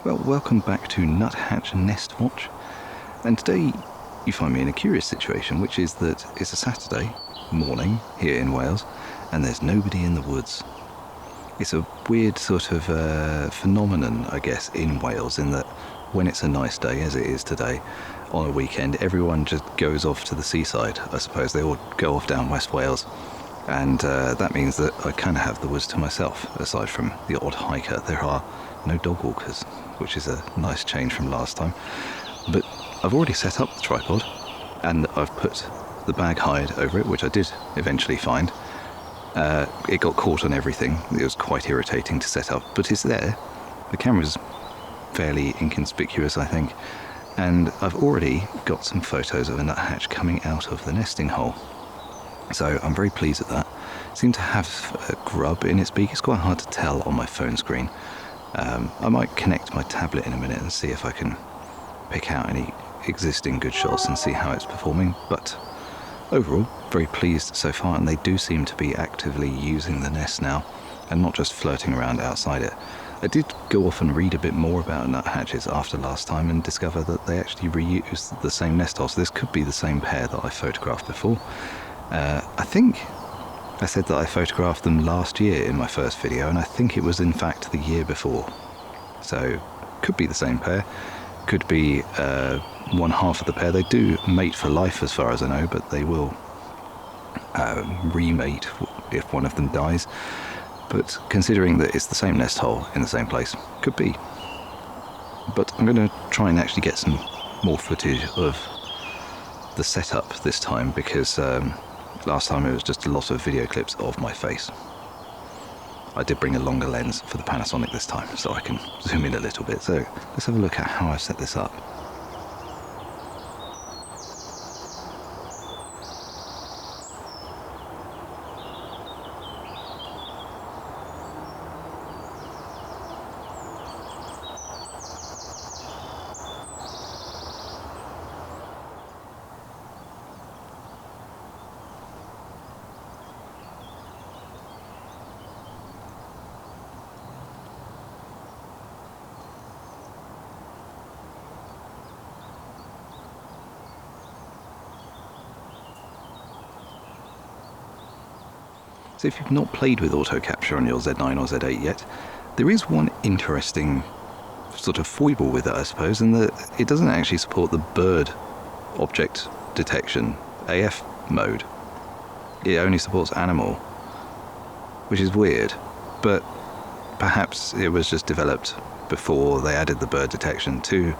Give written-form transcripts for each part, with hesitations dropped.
Well, welcome back to Nuthatch Nest Watch, and today you find me in a curious situation, which is that it's a Saturday morning here in Wales and there's nobody in the woods. It's a weird sort of phenomenon, I guess, in Wales, in that when it's a nice day, as it is today, on a weekend, everyone just goes off to the seaside. I suppose they all go off down West Wales, and that means that I kind of have the woods to myself. Aside from the odd hiker, there are no dog walkers, which is a nice change from last time. But I've already set up the tripod, and I've put the bag hide over it, which I did eventually find. It got caught on everything. It was quite irritating to set up, but it's there. The camera's fairly inconspicuous, I think, and I've already got some photos of a nuthatch coming out of the nesting hole. So I'm very pleased at that. It seemed to have a grub in its beak. It's quite hard to tell on my phone screen. I might connect my tablet in a minute and see if I can pick out any existing good shots and see how it's performing, but overall, very pleased so far, and they do seem to be actively using the nest now and not just flirting around outside it. I did go off and read a bit more about nuthatches after last time and discover that they actually reuse the same nest hole, so this could be the same pair that I photographed before. I think I said that I photographed them last year in my first video, and I think it was in fact the year before. So, could be the same pair, could be one half of the pair. They do mate for life as far as I know, but they will remate if one of them dies. But considering that it's the same nest hole in the same place, could be. But I'm going to try and actually get some more footage of the setup this time, because last time it was just a lot of video clips of my face. I did bring a longer lens for the Panasonic this time, so I can zoom in a little bit. So let's have a look at how I've set this up. So if you've not played with auto capture on your Z9 or Z8 yet, there is one interesting sort of foible with it, I suppose, in that it doesn't actually support the bird object detection AF mode. It only supports animal, which is weird, but perhaps it was just developed before they added the bird detection to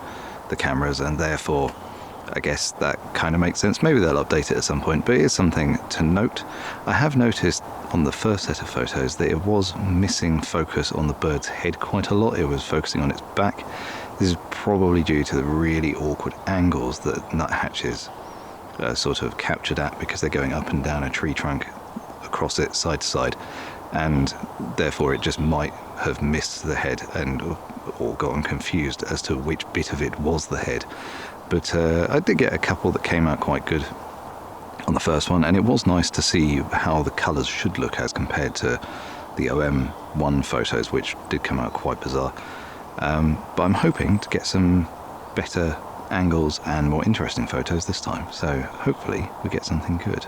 the cameras, and therefore I guess that kind of makes sense. Maybe they'll update it at some point, but it is something to note. I have noticed on the first set of photos that it was missing focus on the bird's head quite a lot. It was focusing on its back. This is probably due to the really awkward angles that nuthatches sort of captured at, because they're going up and down a tree trunk across it side to side, and therefore it just might have missed the head and or gotten confused as to which bit of it was the head. But I did get a couple that came out quite good on the first one, and it was nice to see how the colours should look as compared to the OM1 photos, which did come out quite bizarre. But I'm hoping to get some better angles and more interesting photos this time, so hopefully we get something good.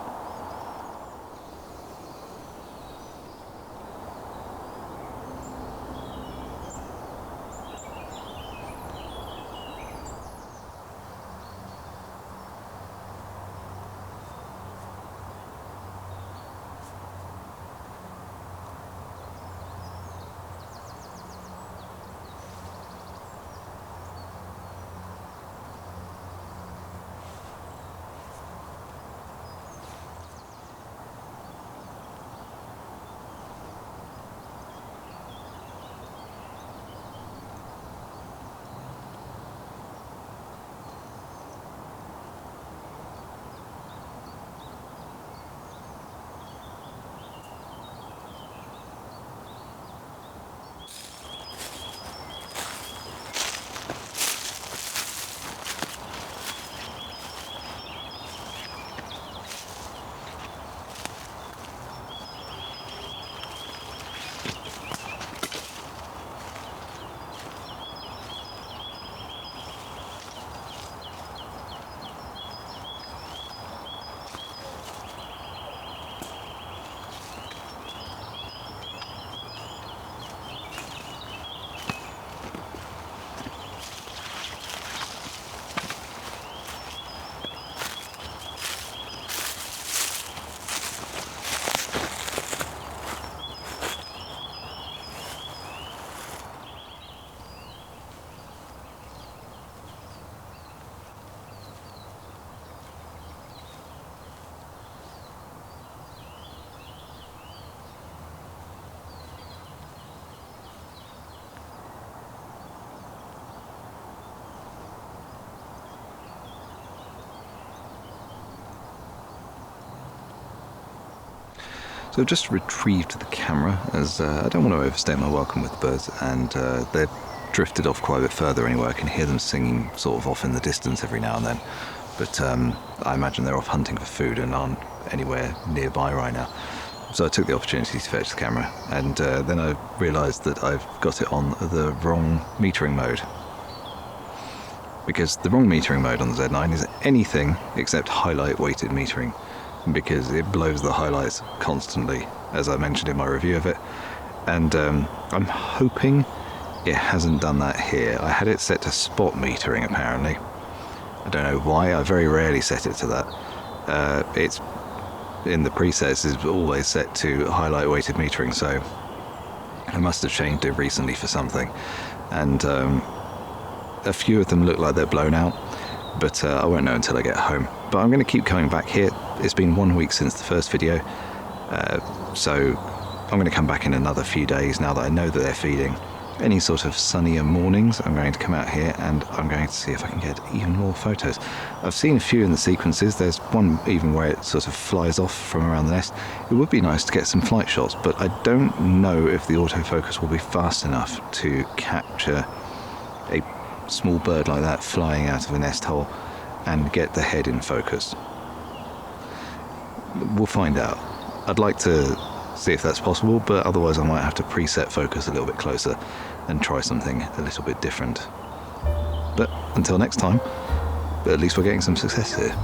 So I've just retrieved the camera, as I don't want to overstay my welcome with the birds, and they've drifted off quite a bit further anyway. I can hear them singing sort of off in the distance every now and then, but I imagine they're off hunting for food and aren't anywhere nearby right now. So I took the opportunity to fetch the camera, and then I realised that I've got it on the wrong metering mode. Because the wrong metering mode on the Z9 is anything except highlight weighted metering, because it blows the highlights constantly, as I mentioned in my review of it. And I'm hoping it hasn't done that here. I had it set to spot metering apparently. I don't know why, I very rarely set it to that. It's in the presets is always set to highlight weighted metering, so I must have changed it recently for something. And a few of them look like they're blown out, but I won't know until I get home. But I'm going to keep coming back here. It's been 1 week since the first video, so I'm going to come back in another few days now that I know that they're feeding. Any sort of sunnier mornings, I'm going to come out here and I'm going to see if I can get even more photos. I've seen a few in the sequences. There's one even where it sort of flies off from around the nest. It would be nice to get some flight shots, but I don't know if the autofocus will be fast enough to capture a small bird like that flying out of a nest hole and get the head in focus. We'll find out. I'd like to see if that's possible, but otherwise I might have to preset focus a little bit closer and try something a little bit different. But until next time, at least we're getting some success here.